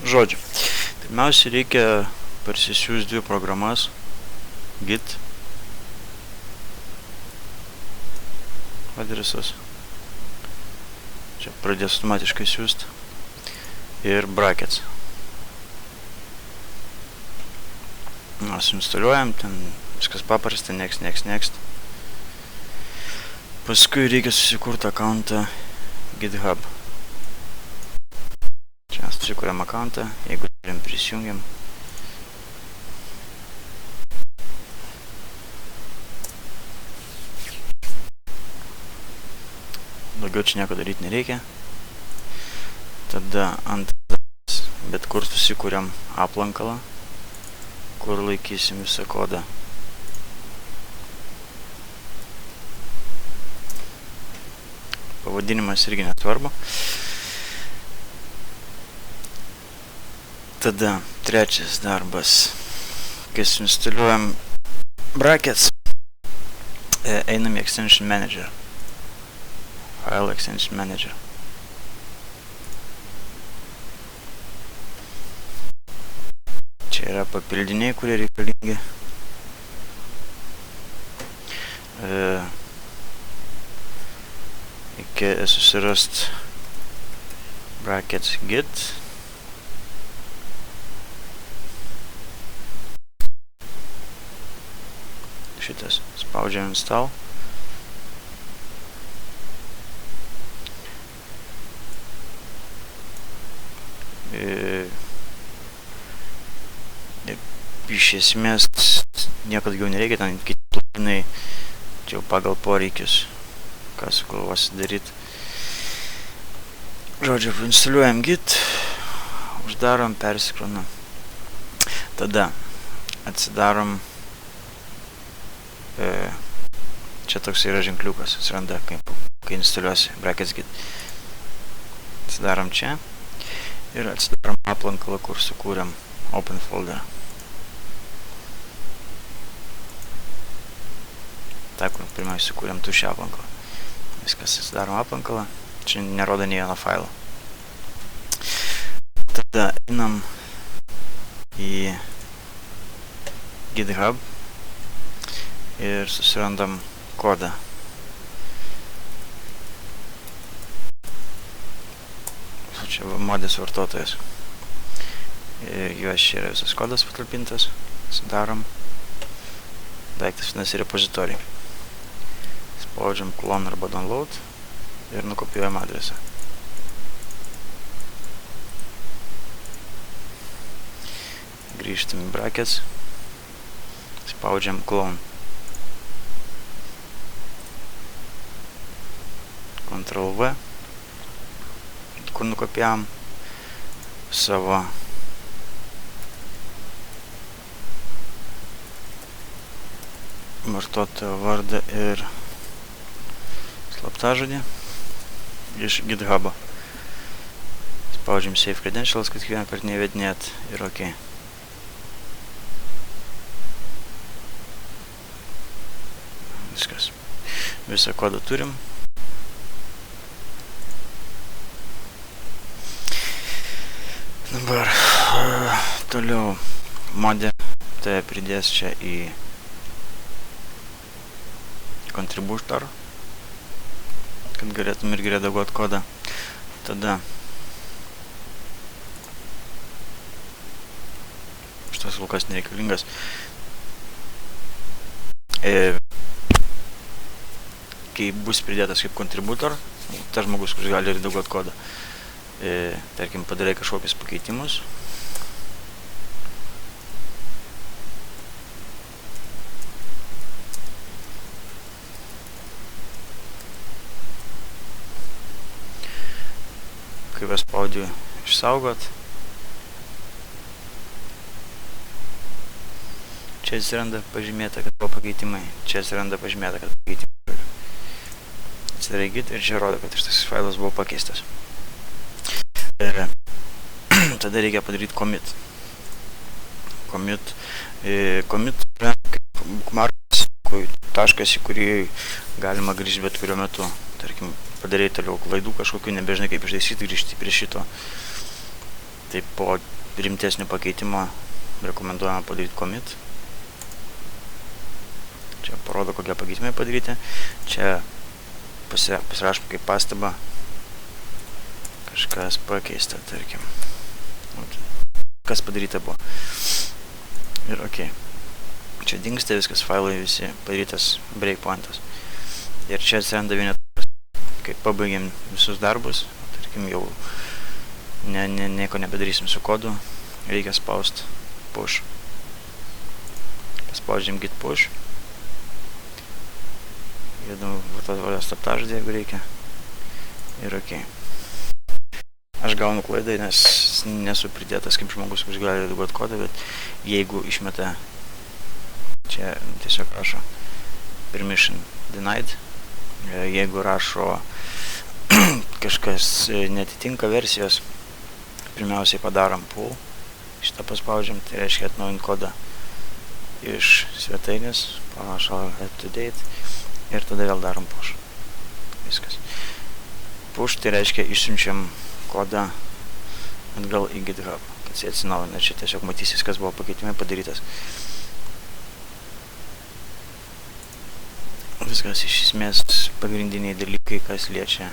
Žodžiu, pirmiausia reikia parsisiųsti dvi programas git adresas. Čia pradės automatiškai siųsti ir brackets. Instaliuojam, ten viskas paprasta, next. Paskui reikia susikurti akauntą GitHub. Čia susikuriam akauntą, jeigu turim prisijungiam. Daugiau čia nieko daryti nereikia. Tada antras, bet kur susikuriam aplankalą, kur laikysim visą kodą. Pavadinimas irgi nesvarbu. Tada trečias darbas, kai suinstaliuojam brackets, einam į Extension Manager. File Extension Manager. Čia yra papildiniai, kurie reikalingi. Reikia susirast brackets git. Šitas spaudžiam install. Iš esmės nieko daugiau nereikia, ten kiti pluginai čia jau pagal poreikius, ką sugalvosi daryti. Žodžiu, instaliuojam git, uždarom, persikronam. Tada atsidarom, čia toks yra ženkliukas, atsiranda, kai instaliuosi brackets git. Atsidarom čia ir atsidarom aplankalą, kur sukūrėm open folder. Ta, kur pirmiausia sukūrėm tuščią aplankalą. Viskas atsidarom aplankalą. Čia nerodo nei vieno failo. Tada einam į GitHub ir susirandam kodą. Čia modės vartotojas. Juos čia yra visas kodas patalpintas. Sudarom. Daiktas vadinasi repozitorij. Spaudžiam clone arba download ir nukopijuojam adresą. Grįžtam į brackets. Spaudžiam clone. Ctrl V. Kur nukopijavom savo vartotojo vardą ir slaptažodį iš GitHub'o. Spaudžiam Save Credentials, kad kiekvieną kartą neįvedinėt ir OK. Viskas. Visą kodą turim. Dabar toliau modė tai pridės čia į contributor, kad galėtum irgi redaguoti kodą. Tada šitas vulkas nereikalingas. Kai bus pridėtas kaip contributor, tas žmogus, kuris gali redaguoti kodą, tarkim, padarai kažkokius pakeitimus. Kai paspaudžiu išsaugot, čia atsiranda pažymėta, kad buvo pakeitimai. Čia atsiranda pažymėta, kad pakeitimai. Atsidarai git ir čia rodo, kad šitas failas buvo pakeistas. Tada reikia padaryti commit. Commit yra kaip bookmarkas, taškas, į kurį galima grįžti bet kuriuo metu. Tarkim, padarei toliau klaidų kažkokių, nebežinai kaip ištaisyti, grįžti prie šito. Tai po rimtesnio pakeitimo rekomenduojama padaryti commit. Čia parodo, kokie pakeitimai padaryti. Čia pasirašom kaip pastaba. Kažkas pakeista, tarkim. Kas padaryta buvo. Ir ok. Čia dingsta viskas, failai visi padarytas breakpointas. Ir čia atsiranda vienetas, kai pabaigėm visus darbus, tarkim jau nieko nebedarysim su kodu, reikia spaust push. Paspaudžiam git push. Įdam vartotojo slaptažodį, jeigu reikia. Ir ok. Aš gaunu klaidą, nes nesu pridėtas kaip žmogus, kuris gali redaguoti kodą, bet jeigu išmeta, čia tiesiog rašo permission denied. Jeigu rašo kažkas netitinka versijos, pirmiausiai padarom pull. Šitą paspaudžiam, tai reiškia atnaujint kodą iš svetainės, parašo up to date ir tada vėl darom push. Viskas. Push tai reiškia išsiunčiam kodą atgal į GitHub, kad jis atsinaujina. Čia tiesiog matysis, kas buvo pakeitimai padarytas. Viskas iš esmės pagrindiniai dalykai, kas liečia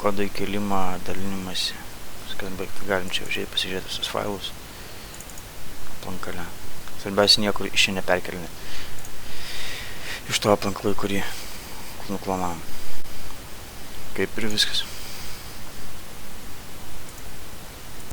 kodo įkėlimą, dalinimąsi. Viskas baigta, galim čia užėjti pasižiūrėti visus failus aplankale. Svarbiausia, niekur iš čia neperkelinė. Iš to aplankalai, kurį nuklonam. Kaip ir viskas.